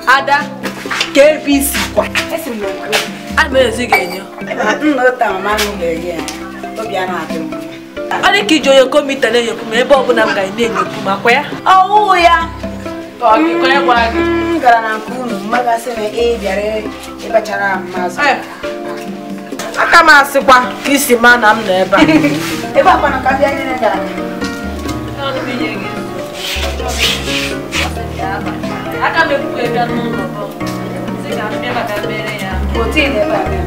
Ada, KBC kwa. Amezi genyo. Nnota mama n'ụlọ obi a na-adị m. Ani ki joyo komita na yoku me ebe ọbụla m ga na-enyoku makwa ya. Ọwụ ya. Ka ọ gị kwa gị. M gara na nke unu mmagasị na bịara ịbachara mmazụ. Aka m asịkwa ka isi ma na m nọ ebe a. Ebe akwa na ka bịa nyere gara. Aka m ekwukwa ebe n'ụlọ bụ. Sị ka m bịa maka mere ya. Otu ị na-ebe a bịa.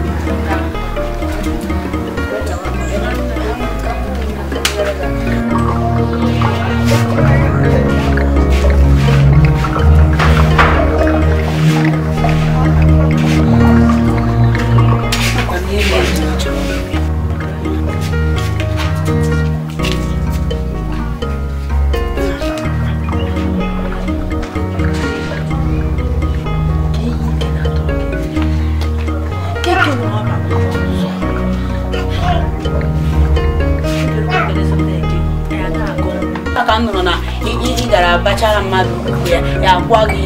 Aka nụrụ na ị gara bachara mmadụ ya gwa gị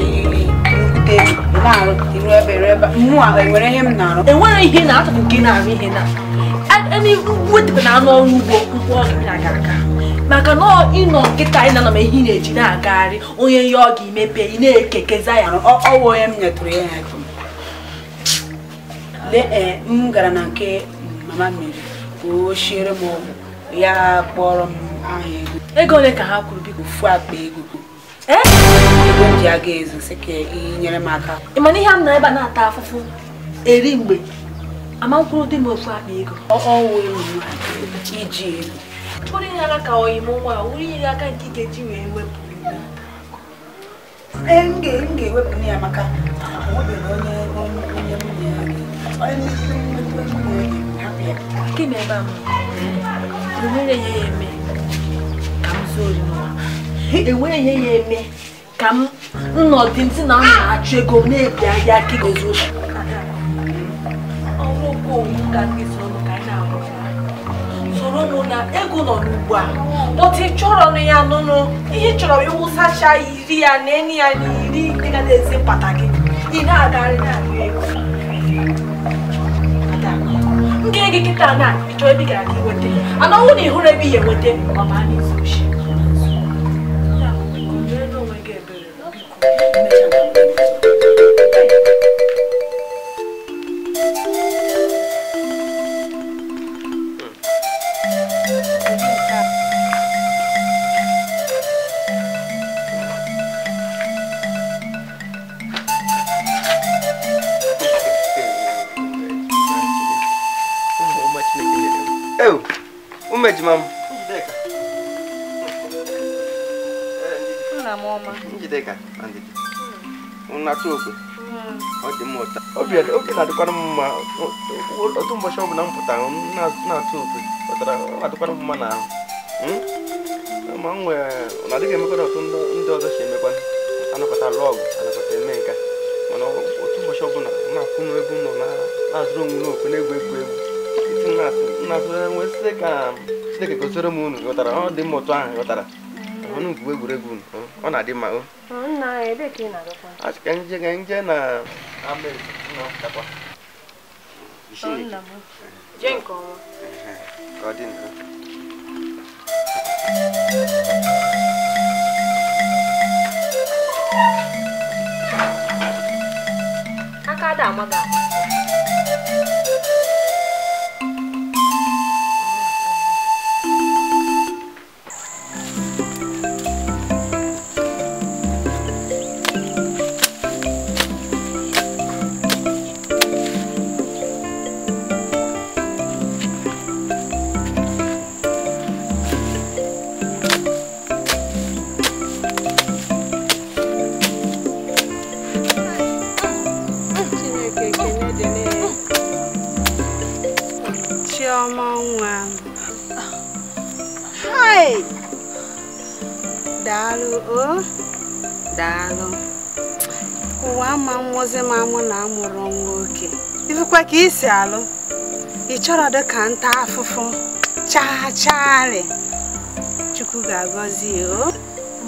nkwute na-arụ iru ebe mụ enwere ihe m na-arụ. Enwere ihe na-atụpụ gị na-arụ ihe na. Ani wetịpụ na anụ ọrụ ugbo nkwụ ọgụ na-aga aga. Maka na ịnọ nkịta anyị na-anọ ma ihe na-eji na-agagharị onye ya ọ ga-emepe ị na-ekekeza ya. Ọwụ onye m nyetụrụ ya ya lee m gara na nke mama mmiri ka o shiere m ọgwụ ya kpọrọ m aha ego ole ka ha kwuru biko fu akpa ego ego m ji aga ezu sị ka ị nyere m aka. Ị ma na ihe a nọ ebe a na-ata afụfụ eri mgbe ama mkpụrụ dị m ofu akpa ego ọwụ iji elu bụrụ ihe aka oyi m nwa wuru ihe aka nke ị ga-eji wee wepụ m ga-ewepụ ya maka onwebeghị onye nwunye ya gị ma ebe a enwere ihe ya eme ka m zuo ori n'ụwa enwere ihe ya eme ka m nnọdụ ntị na m na-achụ ego na-ebi ahịa aka ga-ezu ochi ọrụ okwu owu ka ndị soro ka anyị na-ahụ soro mụ na ego nọ n'ugbu a bọtụ ị chọrọ ya nụnụ ihe chọrọ ịwụsacha iri ya na enyi ya na iri dị ga na-ezi mpata gị ị na-agagharị na-ahụ ego nke gị kịta na ịchọ ebe ị gara ka iweta ana ọnwụ na ịhụrụ ebe ị ya enweta ọma n'izu ochi Umejimam. Njideka, andidi. Unatuokwe. Odi mota. Obiade, oke na dukwana mma. Otu mbosho bu na mputa na tuokwe. Otara adukwana mma na. Ma nwe na dige mekọ otu ndị ọzọ si emekwa. Anakọta log, anakọta eme nka. Mana otu mbosho bu na kunu egwu no na azụrụ onwe n'okwe na-egwu egwu. Chineke gosiri m unu ghọtara ọ dị mmụtụ ahụ ghọtara ọnụ nke egwuregwu ọ na-adị mma o achị ka nje na Amerika aka ada amaga Daalụ. Ụwa ma mmozi ma mụ na amụrụ nwa oke. Ifekwa ka isi alụ. Ị chọrọ dị ka nta afụfụ. Chagharị. Chukwu ga-agọzi o.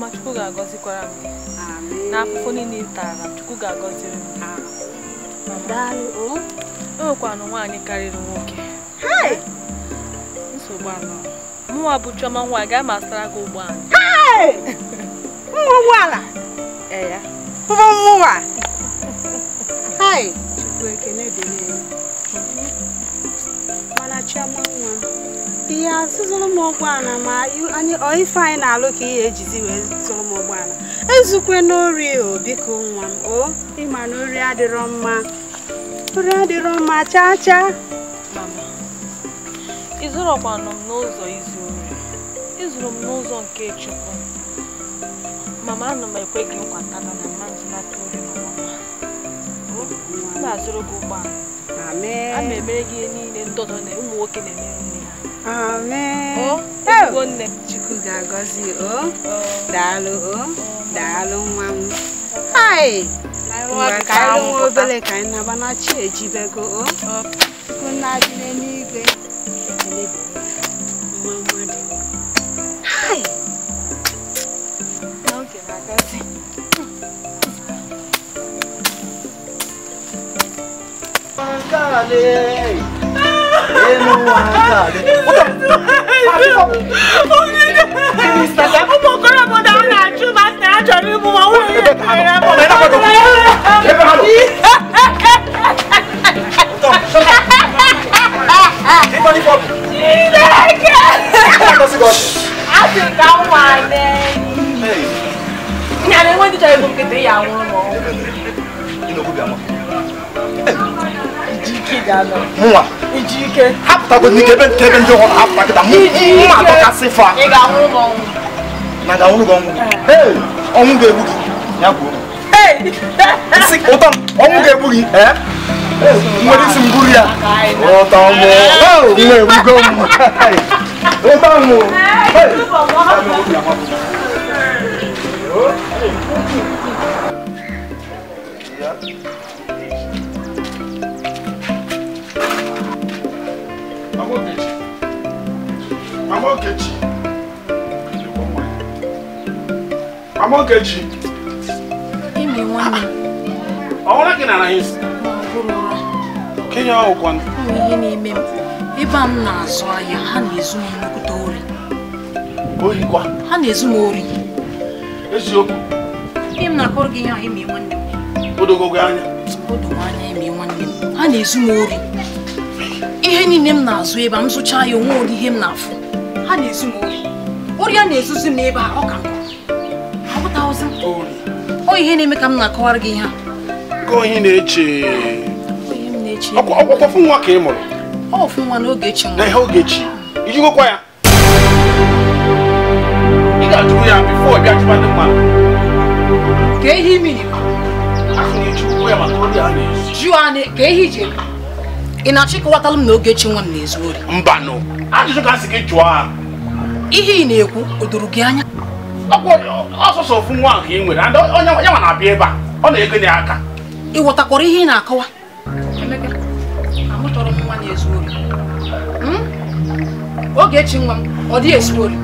Mama Chukwu ga-agọzikwara m. Amen. N'afụfụ niile tara Chukwu ga-agọziri m. Daalụ. Enwekwanụ nwaanyị karịrị nwoke. Hai! Nsogbu anọ. Mụnwa bụ Chioma nwa ga ma asara gị ụgbọala. Hai! Mwa ụgbọala. Ya. Mwa. Hai! Chukwu ekene dịrị. Mana Chioma nwa. Ihe azụzụrụ m ụgbọala ma ife anyị na-alụ ka ihe ejizi wee zụrụ m ụgbọala. Ezukwe n'ori o biko nwa m o ịma na ori adịrọ mma. Ori adịrọ mma chaa chaa. Mama, ị zụrụkwanụ m n'ụzọ izu ori. Ị zụrụ m n'ụzọ nke Chukwu. Mama, anụ m ekwe gị nkwata na mma nzụnata ori na mama. M ga-azụrụ gị ụgbọala. Amen. A ma emere gị ihe niile ndị ọzọ na ụmụ nwoke na-emere nne ha. Amen. Ezigbo nne. Chukwu ga-agọzi o. Daalụ o. Daalụ nwa m. Hai! Mgbe ka anyị nwe obere ka anyị naba na chi ejibego o. Chukwu na-adị n'eluigwe. Ekele dịrị mma mmadụ. Hai! N'oge na-agazi. Mwa. Ijike. Hapụta go ni kebe ndị ọrụ hapụta kịta mma atọkasị fa. Ị ga-anwụ m. Na ga-anwụ gị ọnwụ. Hey, ọnwụ ga-egbu gị. Ya kwuo. Isi ụtọ ọnwụ ga-egbu gị. Nwere isi mburu ya. Ụtọ mụ. Nwa egbugo m. Ụtọ mụ. Mama Okechi. Imi nwanne. Ọwụla gị nara isi. Kenya ọkwan. Ihe na-eme m. Ebe a m na-azụ ahịa, ha na-ezu m nnukwute ori. Ohikwa. Ha na-ezu m ori. Eziokwu. Ihe m na-akọrọ gị ihe ahụ emi nwanne m. Odogogo anya. Odo m anya emi nwanne m. Ha na-ezu m ori. Ihe niile m na-azụ ebe a m zụchaa ya onwe ori ihe m na-afụ. Ha na-ezu m ori. Ori a na-ezuzi m n'ebe a ọ ka nkọ. O ihe na-eme ka m na-akọwara gị ihe a. Ka ihe na-eche. Ihe m na-eche. Ọkwọfụ nwa ka ị mụrụ. Ọ fụ nwa n'oge echi nwa. Na ihe Ogechi. Iji gwekwa ya. Ị ga-ajụkwu ya bifo bịa jụba ndị mmadụ. Ka ihe imi ni. Ahụ na-ejikwu ya maka ori a na-ezu. Jụọ anyị ka ihe ije. Ị na-achọ ịkọwatalụ m na oge echi nwa m na-ezu ori. Mbanụ. Ajụjụ ka a sị gị jụọ ha. Ihe ị na-ekwu o doro gị anya. Ọsọsọ ofu nwa nke ị nwere onye nwa na-abịa ebe a ọ na-ego ya aka. Ị ghọtakwara ihe ị na-akọwa? Emeka, amụchọrọ m nwa na-ezu ori. Oge echi nwa m ọ dị ezu ori.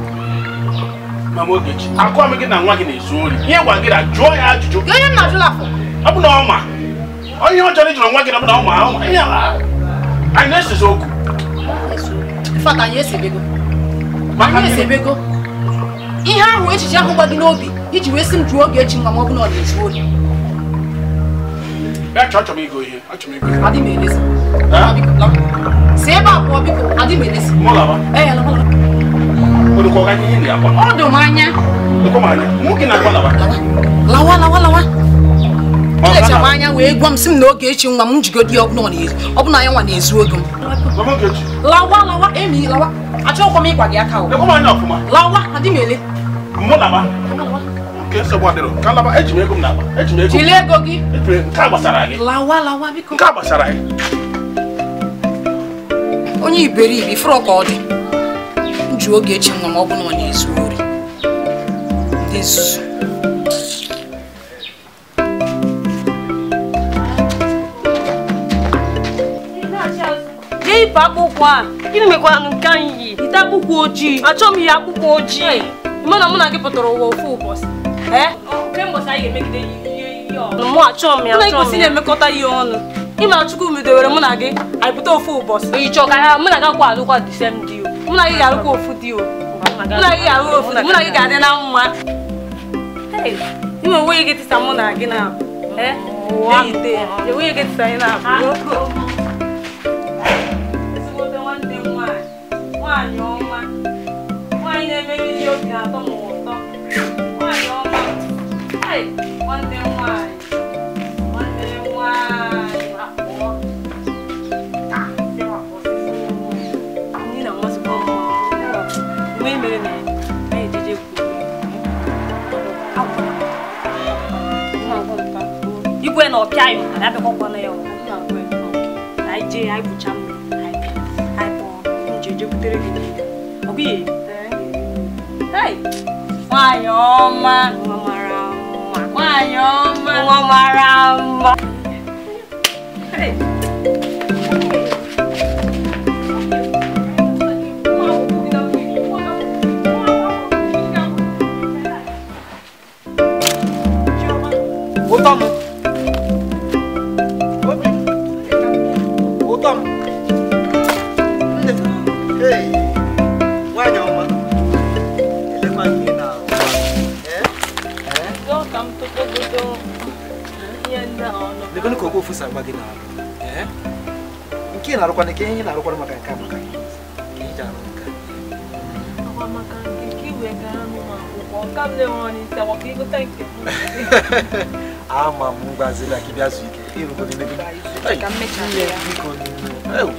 Mama Ogechi, akụwa m gị na nwa gị na-ezu ori. Ihe gwa gị na jụọ ya ajụjụ. Onye m na-ajụla afọ. Ọ bụ na ọ ma. Onye ọ chọrọ ịjụrụ nwa gị na ọ bụ na ọ ma. Ihe anyị na-esezi okwu. Ifeata anyị esebego. Anyị esebego. Ihe ahụ echiche ahụ gba gị n'obi iji wee sị m jụọ oge echi nwa ma ọ bụ na ọ na-ezu ori. Bịa chọọ m ego ihe. Achọrọ m ego ihe. Adị m elezi. Si ebe a pụọ biko, adị m elezi. Mụ lawa. Lawa. Odokwa ọga ihe na-akwa. Ọ dị m anya. Odokwa m anya. Mụ gị na-akwa lawa. Lawa. Elecha m anya wee gwa m sị m na oge echi nwa m njigodi ọ bụ na ya nwa na-ezu ogo m. Mama Ogechi. Lawa, emi lawa. Achọghịkwa m ịgwa gị aka o. Odokwa m anya ọfụma. Lawa, adị m ele. Mụ lawa. Nke nsogbu adịrọ. Ka laba eji m ego m na-akpa. Eji m ego. Jiri ego gị. Nke a gbasara gị. Lawa biko. Nke a gbasara gị. Onye iberibe ifuru ka ọ dị. Nju oge echi nwa ma ọ bụ na ọ na-ezu ori. Ndị nzuzu. Ipe akpụkpọ a, gịnị mekwara nke anyị yi? Ite akpụkpọ ojii, achọ m ihe akpụkpọ ojii. Mana mụ na gị pụtara ụwa ofu ụbọchị. Kemgbe anyị ga-emegide ihe ọnụ. Mụ achọ m ya. Mụ na ikwesị na-emekọta ihe ọnụ. Ịma Chukwu medewere mụ na gị anyị pụta ofu ụbọchị. Ị chọọ ka mụ na gị akwa alụkwa the same deal. Mụ na gị ga-alụkwa ofu deal. Mụ na gị ga-alụ ofu deal. Mụ na gị ga-adị na mma. Ime onwe gị tisa mụ na gị na enweghị gị tisa anyị na-abụ. Ezigbote nwanne m nwaanyị. Nwaanyị ọma. Nwaanyị na-emere ihe obi na-atọ m ụtọ. Nwaanyị ọma. Nwanne m nwaanyị. Nwanne m nwaanyị. Akpọọ. Ndị na-amasịkwa mma. Mgbe e mere na anyị ejeje kwuru. Igwe na ọpịa anyị na abịakwakwa na ya anyị jee anyị bụcha anyị kpọọ njeje butere gị ọ bụ ihe nwaanyị ọma nwa mara mma nwaanyị ọma nwa mara mma ụtọ m Lekoni koko fusa bagi na. Nke na rokwa nke yin na rokwa maka nka maka. Ke ja nka. Awa maka nke we ga mu ma ko kam le woni se wo ki go thank you. Ama mungazila kibia zuike. Iru go ni mebi. Ka mecha ya.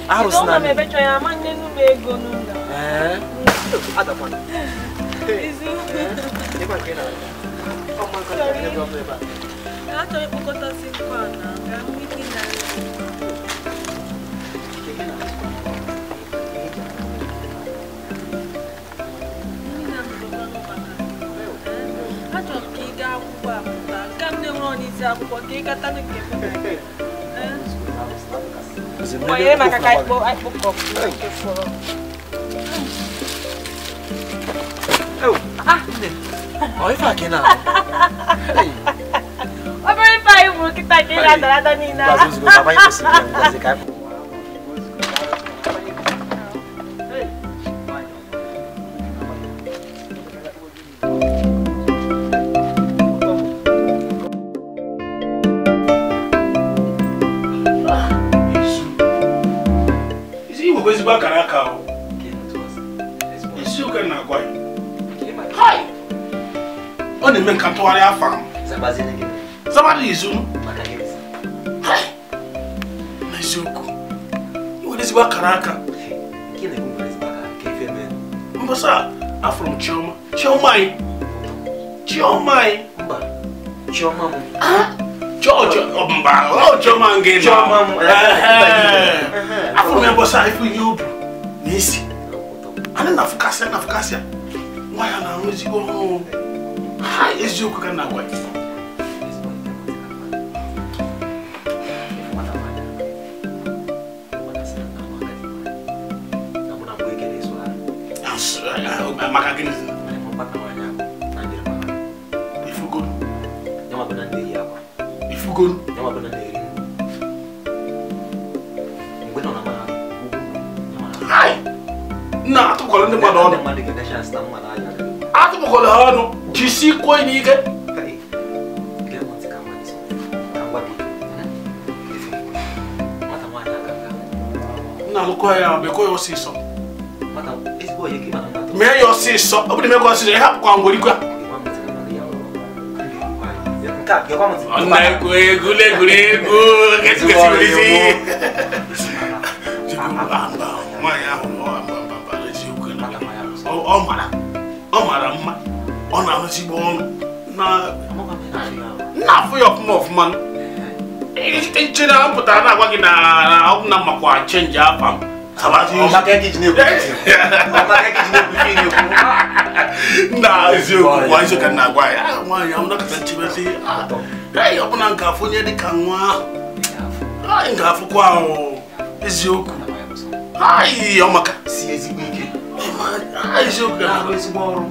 Arus na. No me becho ya ma nne nu be ego nu na. Ada kwana. Izu. Eba ke na. O ma ka ni go meba. Acho ipokota sikwana. Ga mwiki na. Acho kiga kwa puta. Kamne woni za kwa kiga tanu ke. Oye makaka ipo ko. Ke foro. Oi fa ke na. Abang pai mo kita kira dala nina. Bazu go sabai ko siya ngazi ka. Isi wo kwezi ba karaka o. Isi o kana kwa. Hai. Oni men kan to wari afam. Zabazi ne. Somebody is soon. Nazuku. You will see Karaka. Mbasa, I'm from Choma. Chomai. Choma again. I'm from Mbasa. If you Nisi. I don't know Nafkasia. Why am I going home? Hi, is you can now wait. Makagini ifugo nyama banande yako ifugo nyama banande ngweno na mara hai na atukola ndi mwana ono mande ke dasha sta mwana ya atukola hano jisi ko ni ke kai ke mo tsika mani so kangwa bi mata mwana kanga na lokwa ya be ko yo siso mata isbo yeki mana me yo siso obi me ko siso e hap kwa ngori kwa Onna gule kesi bilisi. Omara mma. Ona amasibo na for your move man. E chira amputa na agwa gi na makwa change afam. Sabati makeki jine ku. Makeki jine ku fini ku. Na ezio ku wa iso kan na agwa ya. Nwa ya una katanchibesi. Hey, opuna ngafu nye di kanwa. Ai ngafu kwa o. Ezioku. Ai omaka si ezigbo ike. Ai ezioku na ezigbo ọrụ.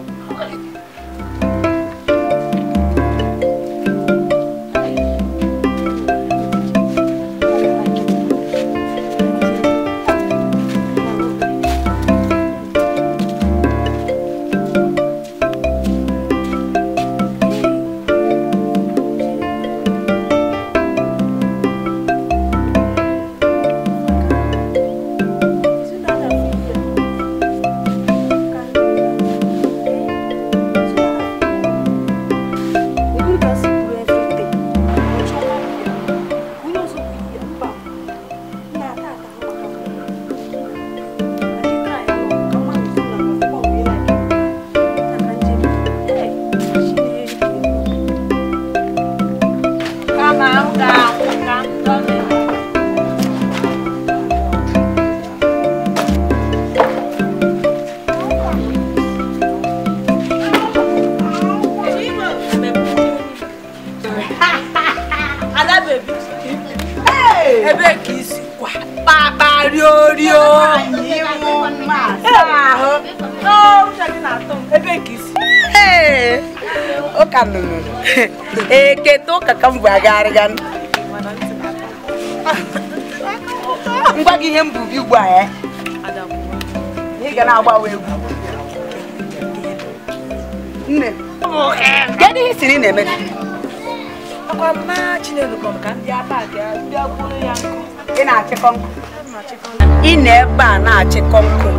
Orio. Hey, o kanunu. Keto kakam bagarigan. Mbagi ihe mbubi ugbu a ị ga na-agbawa egwu nne kedu ihe siri na-eme akwa mma Chinelo kom ka ndị aba ga ndị agburu ya nkụ ị na-achịkọ nkụ ị na-ebe a na-achịkọ nkụ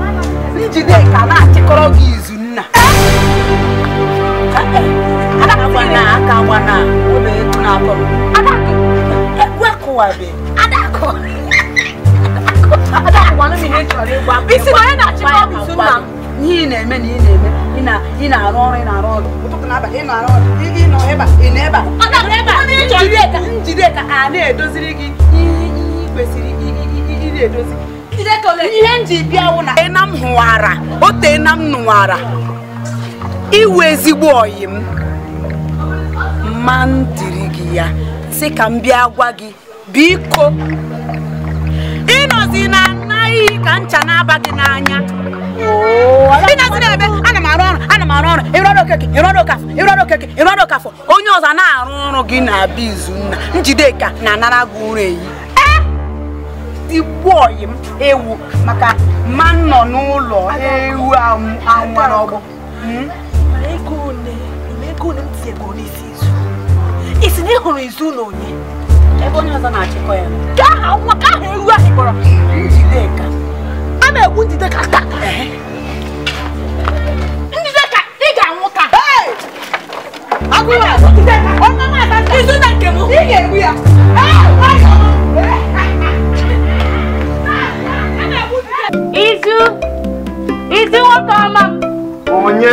njide ka na-achịkọrọ gị izu nna aka gwana ụlọ etu na-akọ egwu akụwabe adakụ isi na na-achịkọ izu nna ihe ị na-eme na ị na-arụ ọrụ ụtụtụ n'abalị ị na-arụ ọrụ ị nọ ebe ị na ebe Njideka a na-edoziri gị ihe kwesịrị ị na-edozi ihe nji bịa na ena m hụwara ote na m nụwara iwe ezigbo ọyị m mma ntiri gị ya sị ka m bịa gwa gị biko ịnọzi na anaghị ka ncha na-aba gị n'anya ịnọzi na ebe ana m arụ ọrụ ịrọrọ okafọ onye ọzọ na-arụ ọrụ gị na-abịa izu nna Njideka na-anara gị ụra eyi igbu ọyị m ewu maka ma nọ n'ụlọ ewu anwụrụ ọgbọ isi na ịhụrụ izu na onye ebe onye ọzọ na-achịkọ ya ka ahụ ewu ahụ kpọrọ Njideka a na-egbu Njideka taa Njideka ị ga-anwụ taa izu na nke m ị ga-egbu ya Izu nwoke ọma m onye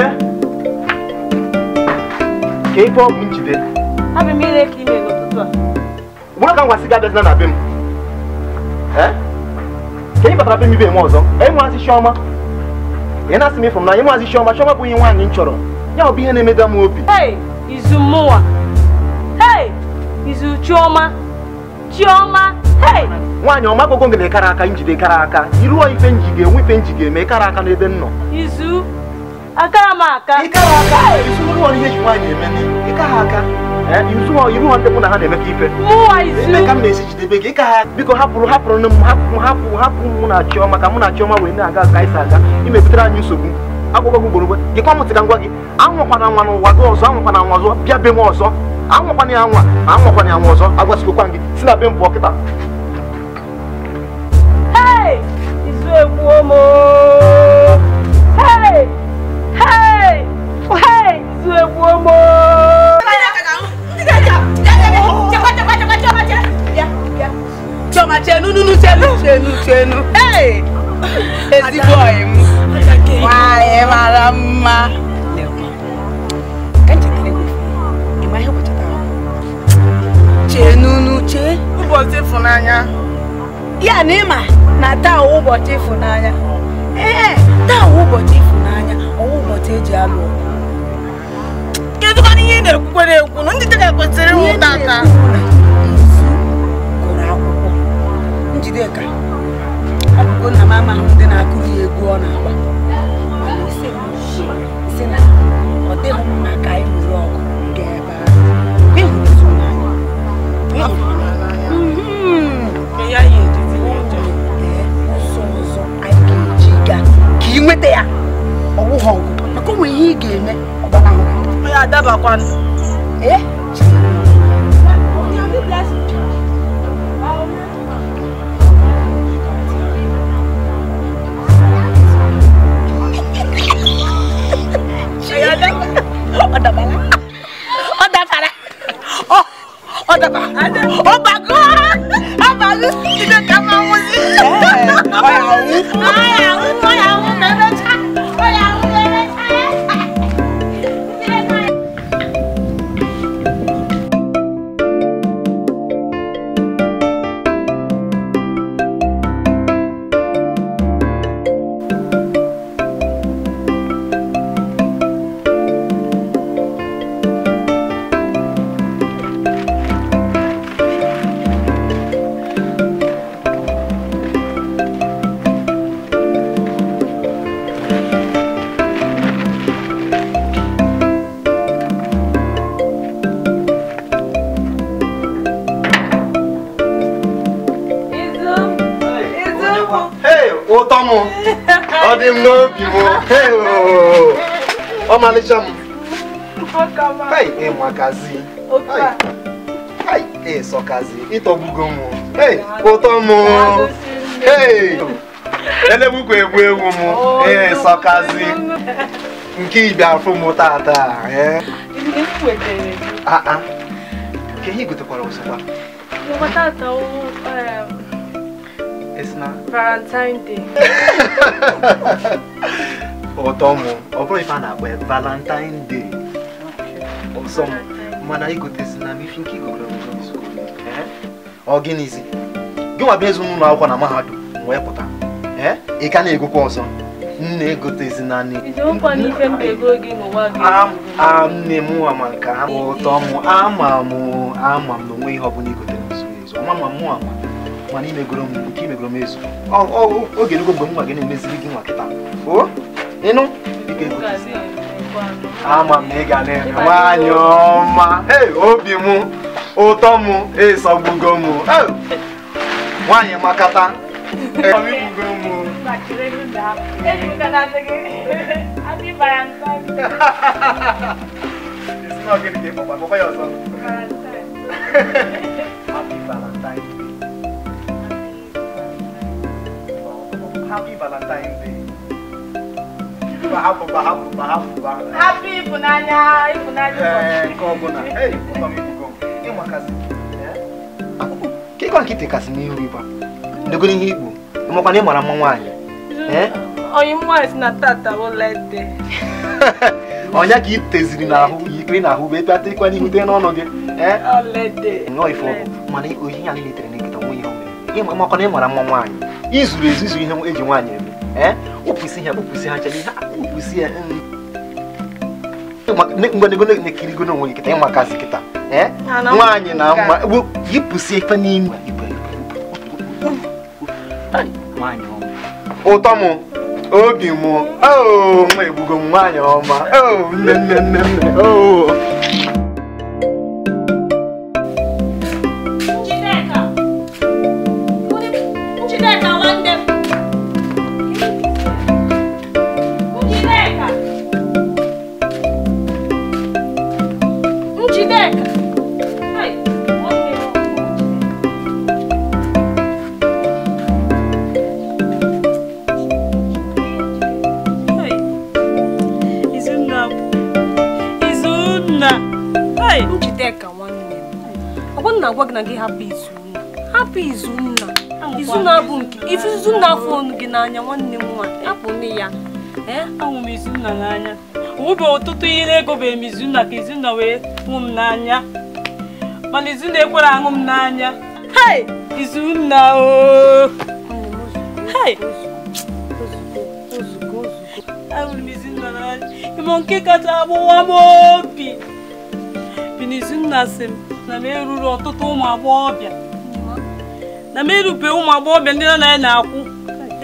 ka ife ọ bụ njide abị m ile ka ime n'ụtụtụ a bụrụ ka m gwasị gị abịazina na be m ka ị batara be m ibe eme ọzọ enweazị Chiọma ị na-asị m ịfụ m na enweazị Chiọma bụ ihe nwaanyị m chọrọ ya ọ bụ ihe na-emega m obi izu mụnwa izu Chiọma nwaanyị ọma gogo ngele kara aka njide kara aka iruo ife njige enwe ife njige eme kara aka n'ebe m nọ izu akara m aka ịkara aka izu ihe ji nwaanyị eme ịkara aka iru ha ndị mụ na ha na-emeka ife eme ka m na-esi jidebe gị ịka ha biko hapụrụ mụ na Chiọma ka mụ na Chiọma wee na-aga ka anyị si aga imebutere anyị nsogbu agwụgwọ gị gborogbe gị kwa mụtị ka ngwa gị anwakwana nwa n'ụwa gị ọzọ anwakwana nwa ọzọ bịa be m ọzọ anwakwana ya nwa ọzọ agwasikokwa gị si na be m pụọ kịta izu egbuo m izu egbuo m Chiọma chenu ezigbo ọyị m nwaanyị mara mma chee ụbọchị ịfụnanya ya na ịma na taa ụbọchị ịfụnanya taa ụbọchị ịfụnanya ụbọchị eji alụ kedu ka ihe na-ekwukwere ekwu na ndị dịka kwesịrị ịmụta aka gụrụ akwụkwọ Njideka akwụkwọ nna m amaghị ndị na-akụrụ ya egwu ọ na-agba si na ọ dịghị mma ka anyị lụrụ ọgụ ga-ebe ụzọ ọzọ anyị ga-eji ga ka ị nweta ya ọwụghọ ọgụ maka onwe ihe ị ga-eme ọgbanahụ ya adabakwanụ Hey, Otomo. Odim no bibo. Hey, oh malisham. Hey, Makazi. Hey, Sokazi. Itobugomo. Hey, Otomo. Hey. Elebuko egwu mu. Hey, Sokazi. Nke bia from tata, eh? Ke hi gutekwara osokwa. No tata It's not Valentine Day. Otomo, opo ifa na akwe Valentine Day. Osom, mana igotesi na mi finki go gro mu school. Organize. Gị nwa bezu n'ụlọ akwụkwọ na mahadum wee pụta. Ị ka na-egokwa ọsọ. Nne egotezi na nne. Izo nkwa na ife mbe ego gị n'ụwa gị. Nne m ama nke ahụ Otomo, ama m na onwe ihe ọbụla igote n'ụzọ ezo. Mama m ama. Mana imegoro m nke imegoro m ezu. Oge rugo mgbe m nwa gị na-emeziri gị nwa kịta. O? Ịnụ? Ike egotezi. Ama m na ị ga na-eme nwaanyị ọma. Hey, obi m, ụtọ m, esogbugo m. Nwaanyị makata. Ọmịgbugo m. Happy Valentine Day. Isi na gịnị ka ị kpọkwa ya ọzọ? Happy Valentine Day. Happy Valentine Day. Bahapụ. Happy Ifunanya. Nke ọbụla. Hey, ụtọ m ibugo m. Ịmakazi. Kekwa nkịtị kasị n'ihu ịba. Ndegoro ihe igbo. Ịmakwa na ị mara mma nwaanyị. Onye nwaanyị si na tata olede. Onya ka ị teziri n'ahụ, yikiri n'ahụ wee bịa tekwa n'ihu te n'ọnụ gị. Olede. Nnọọ ife ọbụ. Mana ohi ya niile tere n'ekịta nwe ihe o mere. Ịmakwa na ị mara mma nwaanyị. Izuru ezuzu ihe eji nwaanyị eme. Ụpụsị ha nchele ihe ụpụsị ya. Mgbe nekirigo n'onwe kịta ịmakazi kịta. Nwaanyị na mma yipụsị ife n'ime. Nwaanyị ọma. Ụtọ m, obi m, nwa egbugo m nwaanyị ọma. Nne. Njideka nwanne m. Njideka. Njideka nwanne m. Ọ bụ na agwa gị na gị hapụ Izunna. Izunna bụ nke ife Izunna afọ ọnụ gị n'anya nwanne m nwaanyị. Hapụ nne ya. Ahụ m Izunna n'anya. Owube ọtụtụ ihe na-egobeghị m Izunna ka Izunna wee hụ m n'anya. Mana Izunna ekwere aṅụ m n'anya. Hey! Izunna ooo! Hey! Ahụrụ m Izunna n'anya. Ịma nke kacha agbụwa m obi. Izunna sị m na m eruru ọtụtụ ụmụ agbọghọbịa. Na m erube ụmụ agbọghọbịa ndị nọ na ya na-akwụ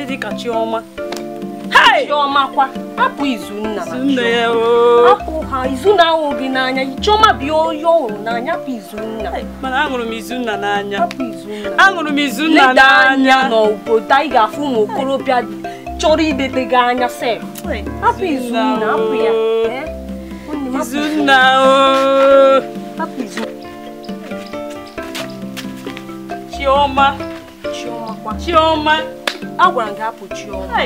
dị ka Chioma. Chioma kwa hapụ Izunna. Hapụ ha. Izunna ahụ gị n'anya. Chioma bịa onye ọhụrụ n'anya. Hapụ Izunna. Mana aṅụrụ m Izunna n'anya. Hapụ Izunna. Aṅụrụ m Izunna n'anya. N'obodo anyị ga-afụ ụmụ okorobịa chọrọ idete gị anya sef. Hapụ Izunna. Hapụ ya. Izunna ooo. Hapụ Izunna. Chioma. Chioma. Agwara m gị hapụ Chioma.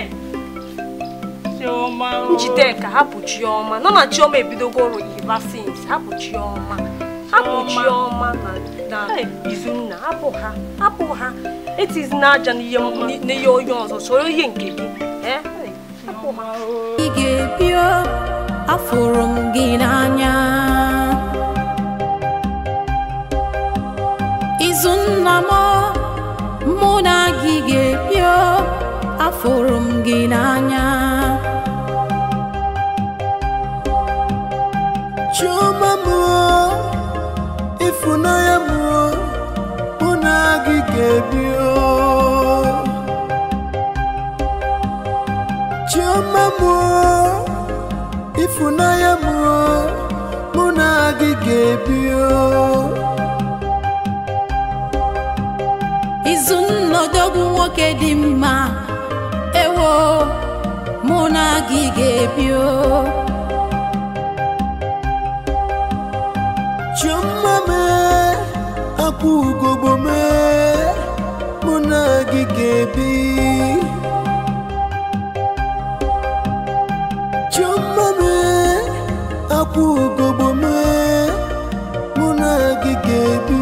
Chioma. Njideka hapụ Chioma. Nọ na Chioma ebidogo ọrụ Iva since. Hapụ Chioma. Hapụ Chioma na Izunna. Hapụ ha. Etizi n'aja n'ihe onye ọzọ. Soro ihe nke gị. Hapụ ha. Ị ga-ebio afụrụ m gị n'anya. Izunna m, mụ na gị ga-ebio afụrụ m gị n'anya. Chioma m, Ifunanya m, mụ na gị ga-ebio. Chioma m, Ifunanya m, mụ na gị ga-ebio. nwoke dị mma ewo mụ na gị ga-ebi o Chuma me akụ ugogbo me mụ na gị ga-ebi Chuma me akụ ugogbo me mụ na gị ga-ebi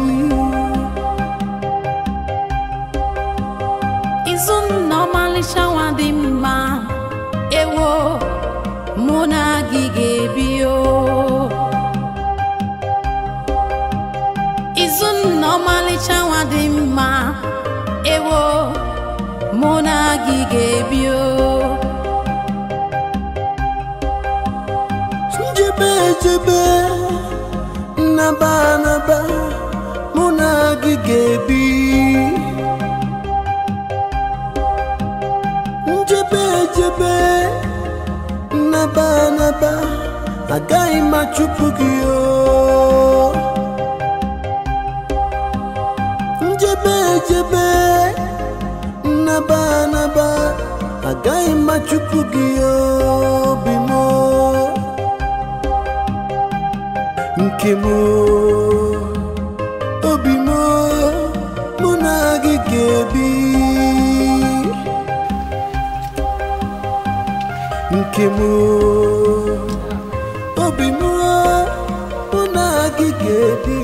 izu nna ọmalịcha nwa dị mma ewo mụ na gị ga-ebi o izu nna ọmalịcha nwa dị mma ewo mụ na gị ga-ebi o njebe ejebe nnaba anaba mụ na gị ga-ebi njebe ejebe nnaba anaba agaghị m achụpụ gị o njebe ejebe nnaba anaba agaghị m achụpụ gị obi m nke m obi m mụ na gị ga-ebi nke m obi m mụ na gị ga-ebi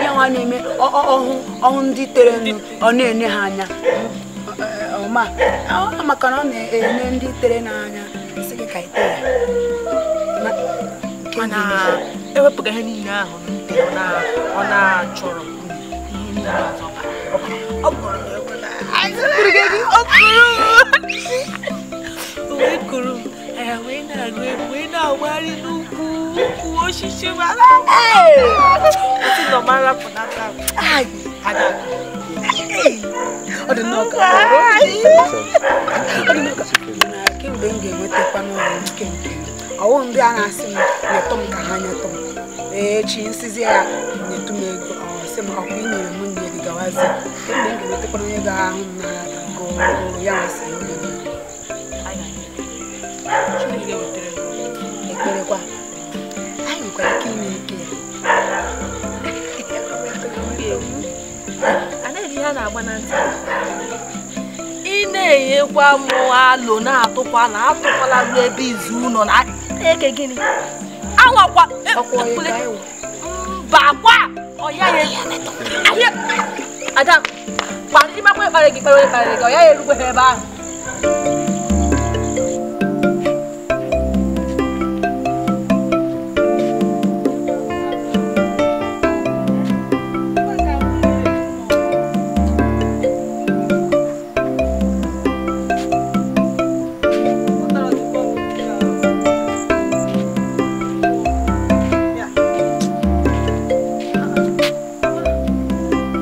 yanwa na-eme ọhụ ndị tere nụ ọ na-ene ha anya maka na ọ na-ene ndị tere n'anya sị gị ka ite ya mana ewepụga ihe niile ahụ ọ na-achọrọ ihe niile ọzọ wee na-agụ egwu wee na-agbagharị n'ukwu osisi kemgbe m ga-enwetakwa n'ụlọ nke ọwụ ndị a na-asị m nyetọ m ka ha nyetọ m echi nsizi ya nyetụ m ego sị m ọkwa inyere m nne gị gawazi kemgbe m ga-enwetakwa onye ga-ahụ m na ya masị ekperekwa anyị nwekwara ike ime ike anaghị ihe a na-agba na ntị ị na-enyekwa m alụ na-atụkwala ruo ebe izu ụlọ na eke gịnị anwakwa mbakwa ọya ya ada ịmakwa ịkparị gị ọ ya erugbe ha ebe ahụ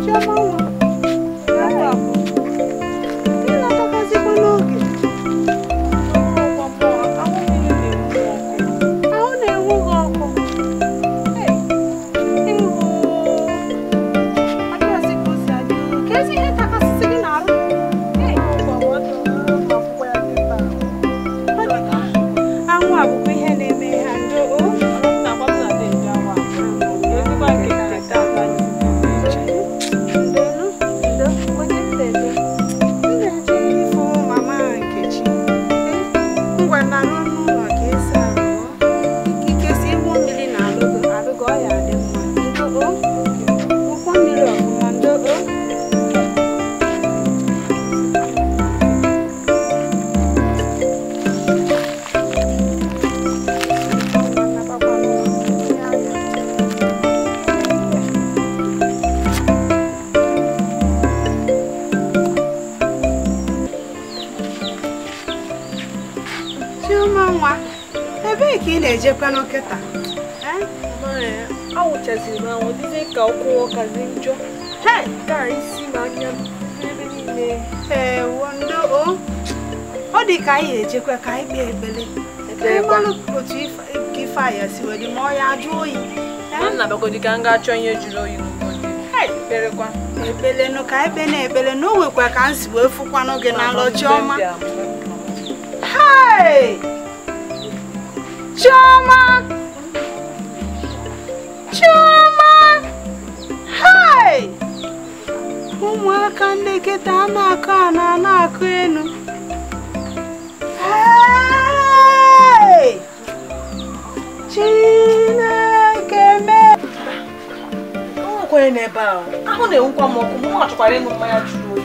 Chioma, ị na-ejekwa n'oketa awụchaziri m anwụ dịzie ka ọkwụ ọkazi njọ gara isi ma anya ebe niile wondo ọ dị ka anyị ejekwa ka anyị kpee ekpele mmanụ otu ife a ya si were ma ọ ya ajụ oyi nna bagodi ka m ga-achọ ihe jụrụ oyi ekperekwa ekpelenụ ka anyị kpee na-ekpele na o nwekwa ka m si wee fụkwanụ gị na alọ Chioma Chioma ụmụaka ndị nkịta a na-akụ ana na-akụ enu Chineke mee onwekwanye n'ebe ahụ ahụ na-enwukwa m ọkụ mụ achọkwara ịṅụ mmanya jụrụ oyi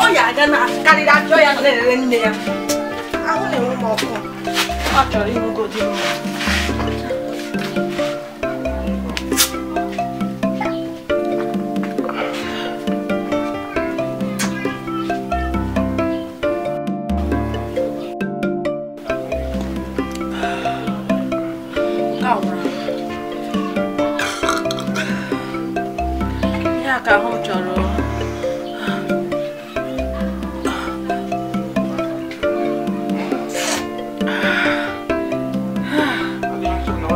ọ ya aga na karịrị achọ ya na-elele nne ya ahụ na-enwe m ọkụ ọ chọrọ ịṅụgodi m ya ka ahụ chọrọ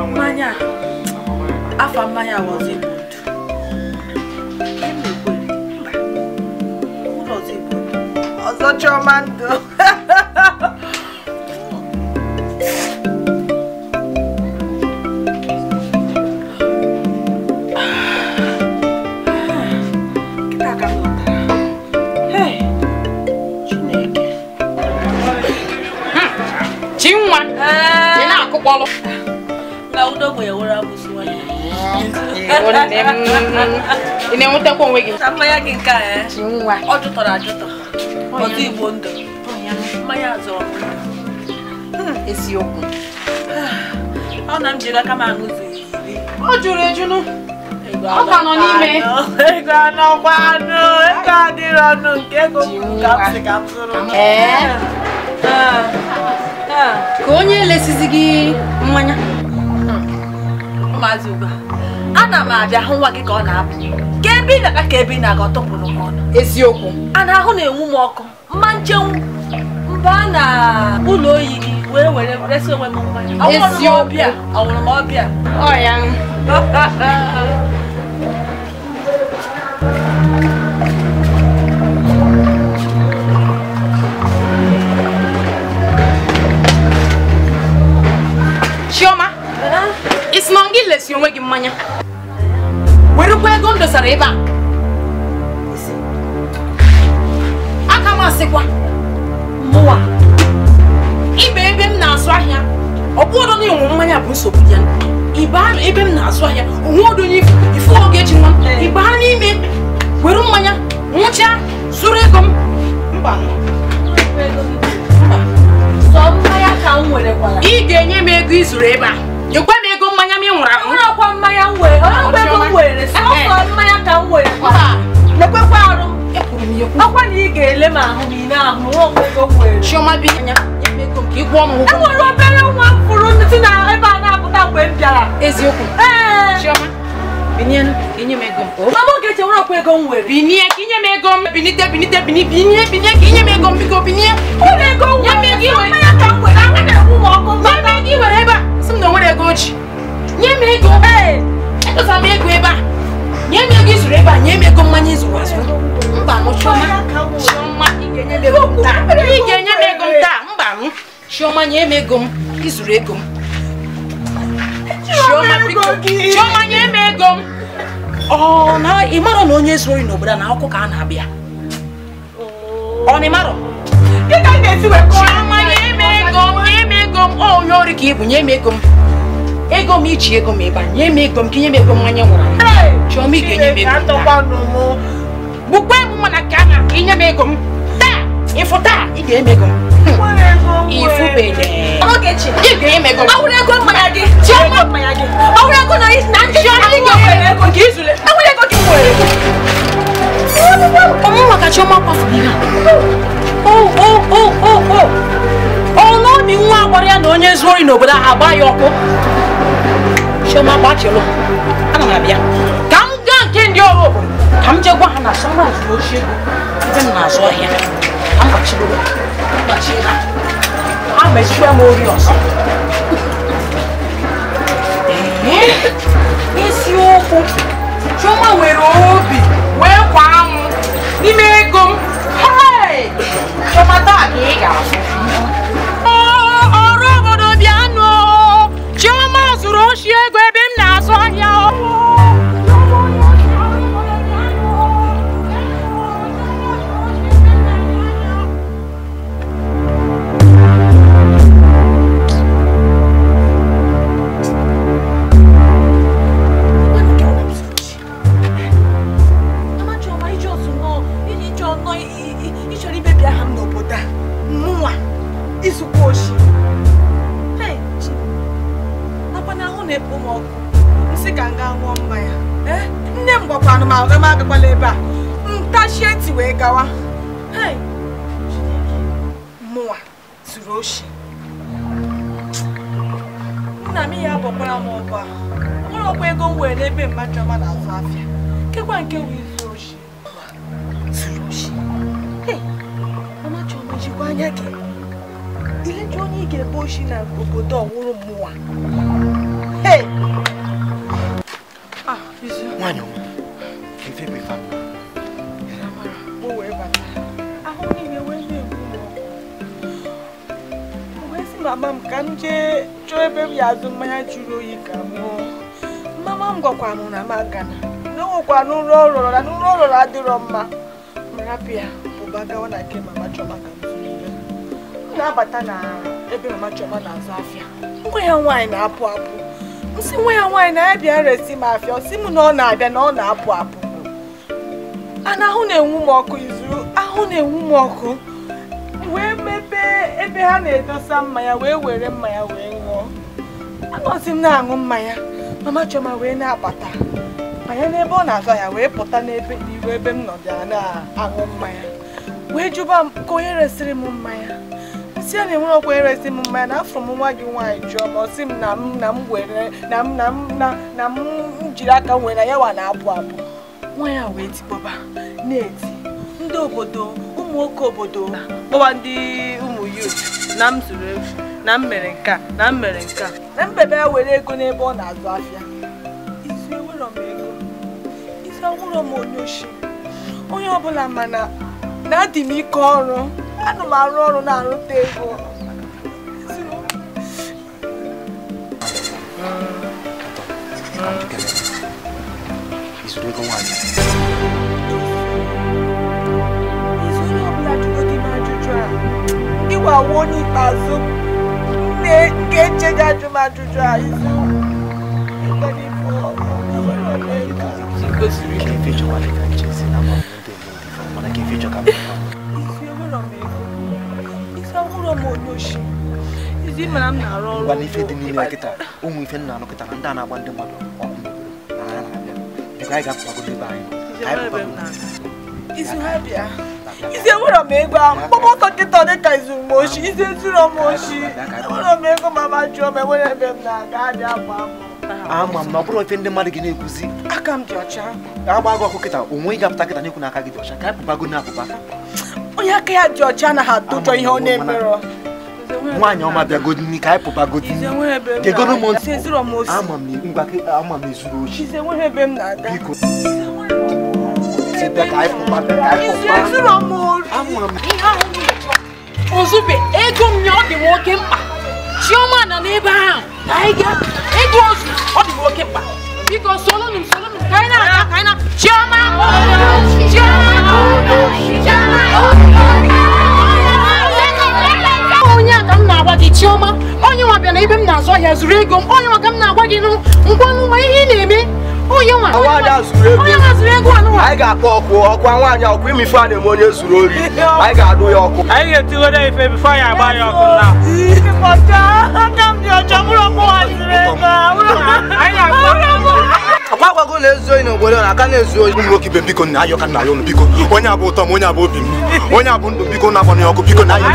mmanya afa mmanya wazi ọzọ Chioma ndụ Ine nweta kwa onwe gị. Mmanya gị nke a ọ jụtọrọ ajụtọ. Ọzọ Igbo ndụ. Mmanya zọrọ. Esiokwu. Ọ na m jiri aka m aṅụzi iri. Ọ jụrụ ejunu. Ọ ka nọ n'ime. Ego anọkwa anụ. Ego adịrị ọnụ nke ego ka m si ka m zụrụ. Ka onye elesizi gị mmanya. Maazị Uba, ana m abịa hụ nwa gị ka ọ na-apụ. Ka ebe ị na-aga ka ebe ị na-aga ọ tụpụrụ m ọnụ. Eziokwu. Ana ahụ na-enwu m ọkụ. Mma nchenwu. Mba na ụlọ oyi gị were resi onwe m mmanya. Eziokwu. Ọwụrụ m ọbịa. Ọ ya. Chioma. Isi na ngị lesi onwe gị mmanya werekwa ego m dosara ebe a aka m asịkwa mụwa ibe ebe m na-azụ ahịa ọ bụrụ na ịnwụ mmanya bụ nsogbu ya ibe ebe m na-azụ ahịa onwe ọdụnye ifu oge echi nwa ibe ha n'ime were mmanya nwụcha zụrụ ego m mba sọ mmanya ka m werekwara ị ga-enye m ego ịzụrụ ebe a nyekwa m ego mmanya m nwụrụ ahụ ọkwa mmanya m were ego m were sọ mmanya ka m were nekwekwa arụ ọkwa na ị ga-ele m ahụ ma ị na-ahụ nwa ego m were Chioma bi anya nye m ego m ka ị gwọọ m ụgwọ enwere obere nwa m fụrụ si na ebe a na-apụta mgbe m bịara eziokwu Chioma binye ka inye m ego m mama oge echewere ọkwa ego m were binie ka inye m ego m binie ka inye m ego m biko binie ego nye m ego iwere mmanya ka m were ahụ na-enwu m ọkụ nye m ego iwere ebe a sị m na o nwere ego oji nye m ego edosa m ego ebe a nye m ego ịzụrụ ebe a nye m ego mmanya ịzụrụ azụ mba m Chioma ị ga-enye m ego m taa mba m Chioma nye m ego m ịzụrụ ego m Chioma nye m ego m na ị mara na onye zuru ohi n'obodo na akwụkwọ ka a na-abịa ọ na ị mara Chioma nye m ego m onye ori ka ị bụ nye m ego m iji ego m ebe a nye m ego m ka inye m ego mmanya nwụrụ Chioma ị ga-enye m ego m gbukwa m mana ka a na inye m ego m taa ịfụ taa ị ga-eme ego m ifubele ị ga-enye m ego m awụrụ ego mmanya gị Chioma mmanya gị awụrụ ego na ndị Chioma ị ga-enye ego ka izule awụrụ ego gị were ọmụ maka Chioma kwafuru oh no ni nwa agbara ya na onye zuori n'obodo agba ya ọkụ. Chioma gbachịlụ ana m abịa ka m gaa nke ndị ọrụ obodo ka m jee gwa ha na Chioma zuru oshi ego ebe m na-azụ ọhịa ka m gbachie ha mechie m ori ọzọ. Isiokwu Chioma nwere obi wee kwa anwụ n'ime ego m. Chioma taa ka ị ga-afụ ọrụ obodo bịanụ. Chioma zuru oshi ego ebe m na-azụ ahịa. Nne m gwakwanụ ma m agakwala ebe a ntachi eti wee gawa. Mụnwa zuru oshi. Nna m ya bọkwara m ọbụ a nwere ọkwa ego m were n'ebe mma Chioma na-azụ afịa kekwa nke wee zuru oshi. Mama Chioma jikwa anya gị ileji onye ị ga-ebe oshi na obodo ọwụrụ mmụọ. Nwanyo, ife be fa. O wee bata. Ahụ niile wee na-egbu m. Wee sị mama m ka m jee chọọ ebe m ya azụ mmanya jụrụ oyi ka m ṅụọ. Mama m gwakwa m na m agana. Na o nwekwa n'ụlọ ọ rụrụ na n'ụlọ ọ rụrụ adịrọ mma. Marapụ ya bụba gawa na nke Mama Chioma ka m zụrụ ihe. M na-abata na ebe Mama Chioma na-azụ afịa. Ngwa ya nwaanyị na-apụ apụ. Nsi nwa ya nwaanyị na-abịa resi m afịa ọ sị m na ọ na-abịa na ọ na-apụ apụ. Ana ahụ na-enwu m ọkụ izuru ahụ na-enwu m ọkụ wee mepee ebe ha na-edosa mmanya wee were mmanya wee ṅụọ. Anọzi m na-aṅụ mmanya Mama Chioma wee na-abata mmanya n'ebe ọ na-azọ ya wee pụta n'ebe n'iru ebe m nọdịa na-aṅụ mmanya wee jụba m ka onye resịrị m mmanya. Si ya na-enwere ọkwa eresi m mmanya na afọ m nwa gị nwaanyị Chioma ọ sị m na m jiri aka nwere na ya wa na-apụ apụ. Nwa ya wee tikpọba na-eti ndị obodo ụmụ nwoke obodo kpọwa ndị ụmụ yut na m zuru efu na m mere nke a na m mere nke a na mbebe ya were ego n'ebe ọ na-azụ afịa. Izu ewere m ego izu ọhụrụ m onye oshi onye ọbụla mana na adị m ike ọrụ ana m arụ ọrụ na-arụta ego. Izu onye ọbụla jụgodị m ajụjụ a ịwa wuo n'ikpeazụ ga-eche gị ajụ m ajụjụ a. Izu ọhụrụ m onye oshi izi mara m na-arụ ọrụ ngwa n'ife dị n'ime kịta ụmụ ife nna anọkịta na ndị a na-agba ndị mmadụ ọkụ na ha na-abịa biko anyị ga-apụtagodo ebe anyị izu ha bịa izi enwere m ego ahụ mkpọkpọ ọtọ kịta dị ka izu m oshi izi ezuro m oshi enwere m ego Mama Chioma enwere ebe m na-aga abịa gba m. Ama m na ọ bụrụ ife ndị mmadụ gị na-ekwuzi aka m dị ọcha agba agụ ọkụ kịta onwe ị ga-apụta kịta n'ekwu na aka gị dị ọcha ka anyị pụbago na-apụba. Onye aka ya dị ọcha anaghị atụ ụjọ ihe ọ na-emerọ. Nwaanyị ọma bịagodi nri ka anyị pụbago di gegoro m ntị ama m ezuru ochi biko ebe ka anyị pụba Ozube ego m nye ọ dị m oke mkpa. Chioma nọ n'ebe ahụ ka anyị ga ego ozu ọ dị m oke mkpa. Biko solonụ ka anyị na-aga ka anyị na Chioma onye a ka m na-agwa gị Chioma onye nwa bịa na ebe m na-azụ ahịa zuru ego m onye nwa ka m na-agwa gị ngwanụ nwa ihe ị na-eme onye nwa zuru ego anụnwa. Anyị ga-akpọ ọkwa nwaanyị ọkwa ime ife a na-eme onye zuru ori anyị ga-adụ ya ọkụ. Anyị ga-etigodo ife bifo anyị agba ya ọkụ na aka m dị ọcha mụrụ ọkpụ ha zuru ego ọkwa agwago na ezu oyi na obodo na aka na-ezu oyi. Ụmụ nwoke biko na ayọ ka na ayọ biko. Onye abụ ụtọ m, onye abụ obi m. Onye abụ ndụ biko na agbanye ọkụ biko na ayọ.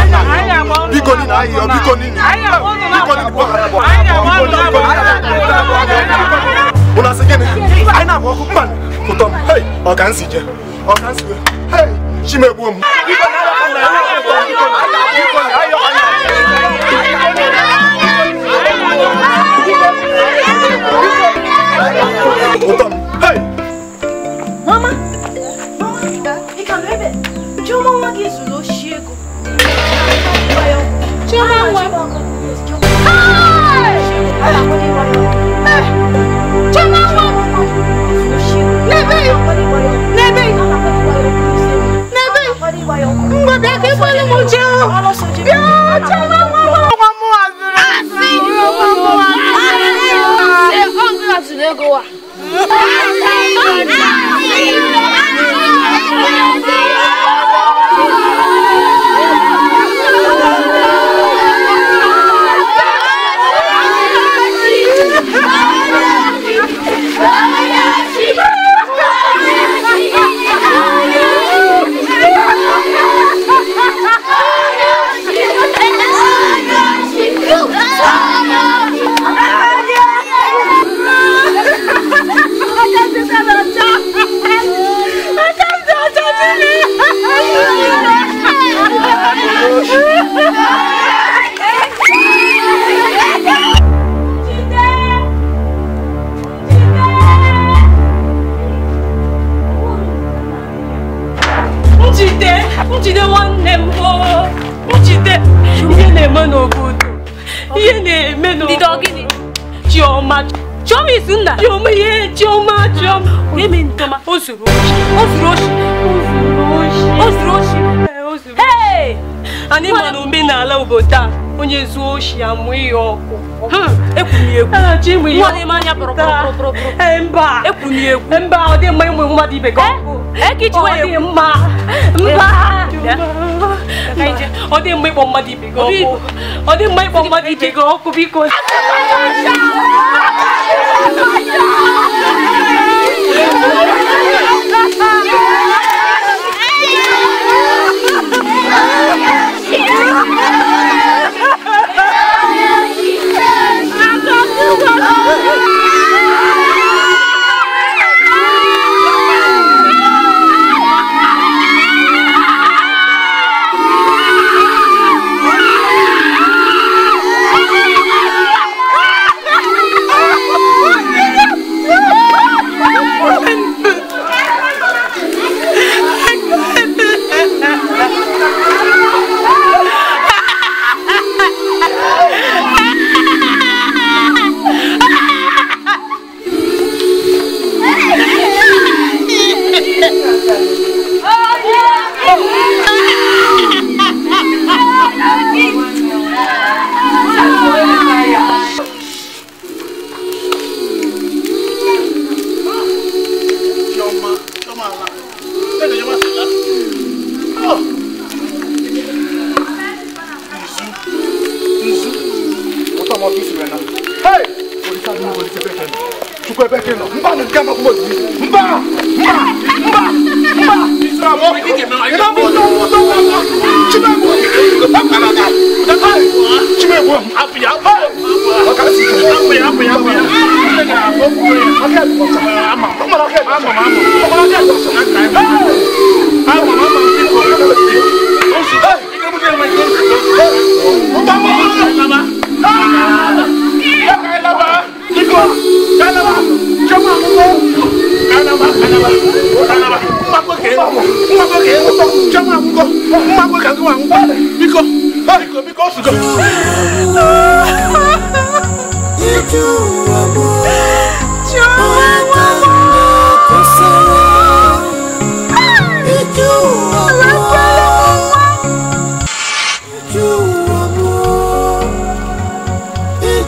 Biko ni na ayọ, biko ni. Biko ni biko. Una se gene. Ai na ọkụ pan. Ụtọ m. Hey, ọ ka nsi je. Ọ ka nsi we. Hey, chimegbu m. Biko na ayọ ka na ayọ. Biko na ayọ ka na ayọ. Hey! Mama! You can leave it. Choma gives you no shego. Choma, Hey! Ani manu mbina ubota. Onye zuo shi amwe yoko. Ekuni eku. Ana chimu yo. Mwani manya pro. Emba. Ekuni eku. Emba ode mai mu madi be go. Ekichwe eku. Mba. Kaije. Ode mai bo madi be go. Ode mai bo madi be go ko biko.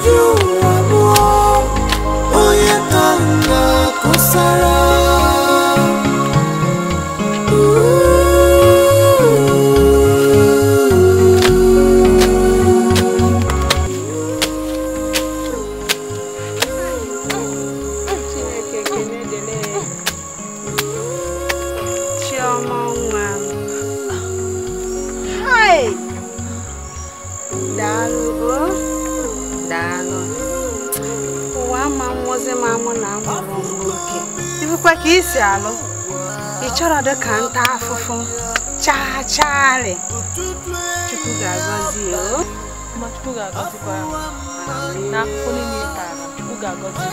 You mụ na mụrụ nwoke ibukwa ka isi alụ ị chọrọ dị ka nta afụfụ chaa chaarị Chukwu ga-agọzi o ma Chukwu ga-agọzikwa na afụfụ niile tara Chukwu ga-agọzi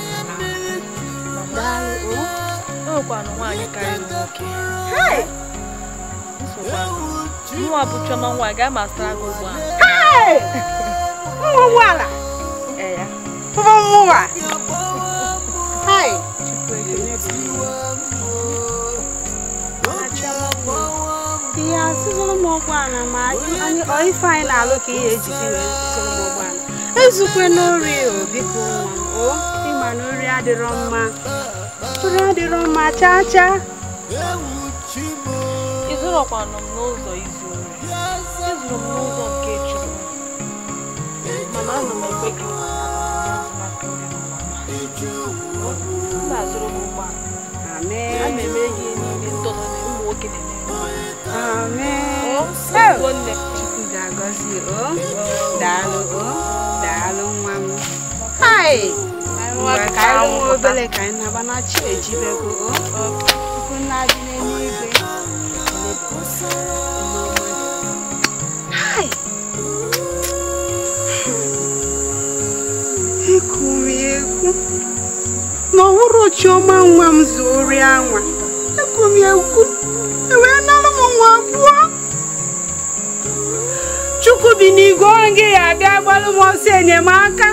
daalụ o nwekwanụ nwaanyị karịrị nwoke nwa bụ Chioma nwaanyị ga masịra gị ugbu a ụgbọala mmụwa ihe azụzụrụ m ụgbọala ma ife anyị na-alụ ka ihe ejizi wee zụrụ m ụgbọala ezukwe n'ori biko nwa m ịma na ori adịrọ mma chaa chaa ịzụrụkwanụ m n'ụzọ izu ori ịzụrụ m n'ụzọ nke Chukwu mana ana m ekwe gị mba azụrụ m ụgbọala a na-eme gị niile ndọta na ụmụ nwoke na-eme Chukwu ga-agọzi daalụ nwa m ka anyị nwe obere ka anyị naba na chi ejibego Chukwu na-adị n'eluigwe ekumi egwu n'ọhụrụ Chioma nwa m zụrụ anwa ekumi egwu ewee nara m nwa abụọ Chukwu bi n'igwe oge ya abịa gbalụ m ọsọ enyemaka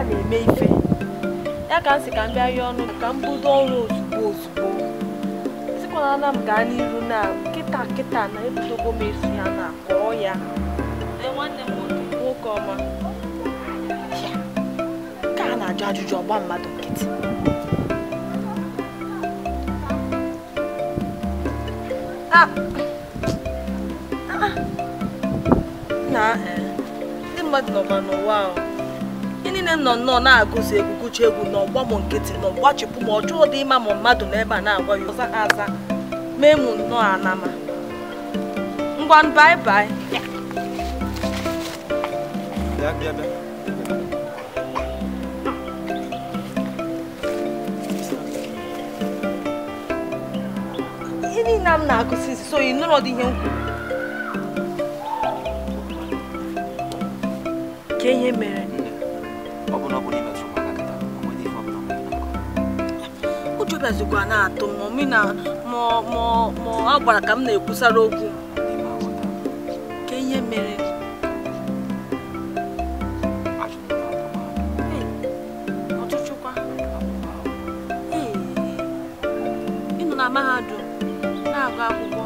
na-eme ife ya ka nsị ka m bịa ọnụ ka m budo ọrụ ozugbo sikwana na m gaa n'iru na kịta na ebudogo m esi ya na kọọ ya nwanne m nwoke ọma ka a na-ajụ ajụjụ ọgba mmadụ nkịtị na ndị mmadụ nọkwa n'ụwa ahụ niile nọ nnọọ na-agụzi egwu gụcha egwu na ọgba m nkịtị na ọgbachipụ ma ọjọọ dị ịma ma mmadụ n'ebe a na-agwa ya ọza ha aza mee mụ nnọọ anama ngwa bye ihe niile m na-agụzi so ị nụrụ dị ihe m kwuru ka ihe mere ụjọ bịazikwa na-atụ m na a gwara ka m na-ekwusara okwu ka ihe mere ọtụtụkwa ịnọ na mahadum na-agụ akwụkwọ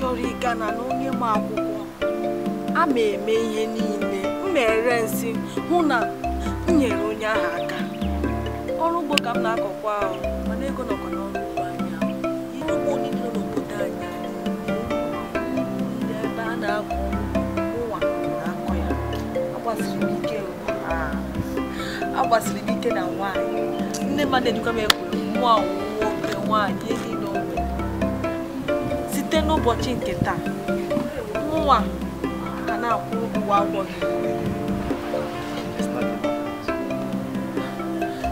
chọrọ ịga na onye m akwụkwọ a ma eme ihe niile m mere nsị hụ na m nyere onye ahụ aka ọrụ ugbo ka m na-akọkwa ahụ mana ego nọkwa n'ọrụ ugbo anya ihe ugbo niile n'obodo anya ndị ebe a na-akọ ụwa na-akọ ya agbasiri m ike na nwaanyị nne mmadụ edukwa m egwuregwu nwa nwoke nwaanyị ihe n'onwe site n'ụbọchị nke taa nwa ka na-akwụ ụgwọ agwọ gị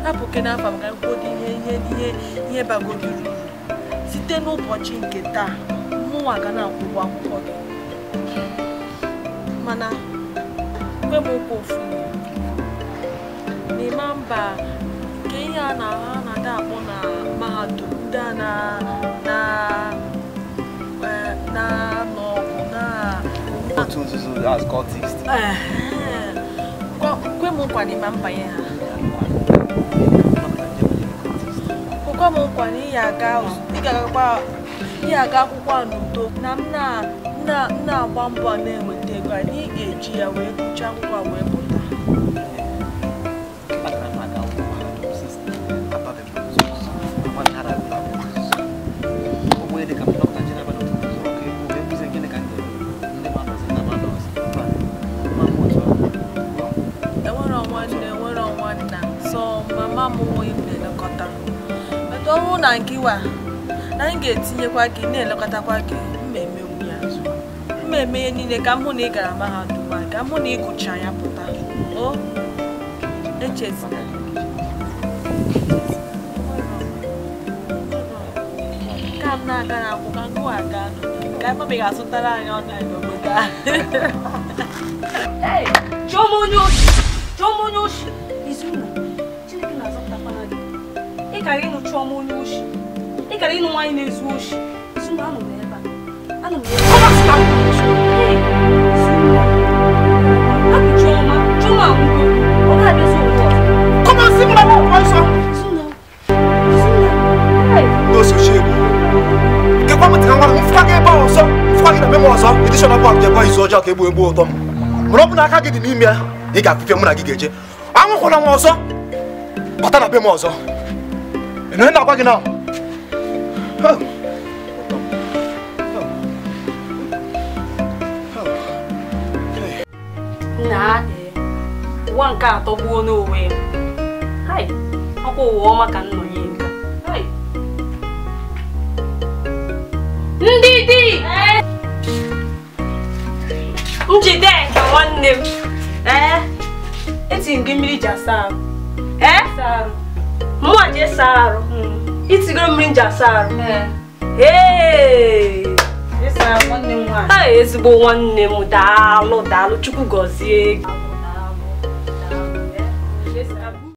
hapụke n'afọ maka mkpọdụ ihe bagodoro uru site n'ụbọchị nke taa nwa ga na-akwụ ụgwọ akwụkwọ gị mana mgbe m ụkwụ ofu n'ime mba nke ihe a na-ada akpọ na mahadum ndị a na-anọ ọgụ kwe m nkwa n'ime mbanye ha kwekwa m nkwa na ị ga-aga akwụkwọ a n'udo na m na-agba mbọ na-enweta ego a na ị ga-eji ya wee gụchaa akwụkwọ a wee pụta ọrụ na nke wa na anyị ga-etinyekwa gị na-elekọtakwa gị mmemme nwunye azụ mmemme ihe niile ka m hụ na ị gara mahadum ka m hụ na ị gụcha ya pụta o echezina ka m na-aga na akwụkwọ ngụ aga ka ebe ga-azụtara anyị ọna n'obodo a chọọ m onye oshi Izunna Chineke na-azọpụtakwana gị ị gara ịnụ chọọ m onye oshi ị gara ịnụ nwaanyị na-ezu oshi Izunna anọ m ebe a anọ m ebe a Chioma anwụgo ọ ga-abịazi ụwa kọmasị m na ọkwa nsọ n'osochiegbu gekwa m tịra nwa m mfụkwa gị ebe ọzọ mfụkwa gị na be m ọzọ edishọn abụọ jekwa izu ọjọọ ka egbu ụtọ m mana ọ bụ na aka gị dị n'ime ya ị ga-afụfe mụ na gị ga-eje anwụkwụna nwa ọzọ bata na be m ọzọ ịnụ na-agwa gị na na ụwa nke atọ gbuo n'onwe ya ọkwa ụwa ọma ka nnọ ya nka ndị di njide ka nwanne m etinyere gị mmiri ji asa arụ mụnwa ji esa arụ itigoro mmiri ji asa arụ ezigbo nwanne m daalụ Chukwu gọzie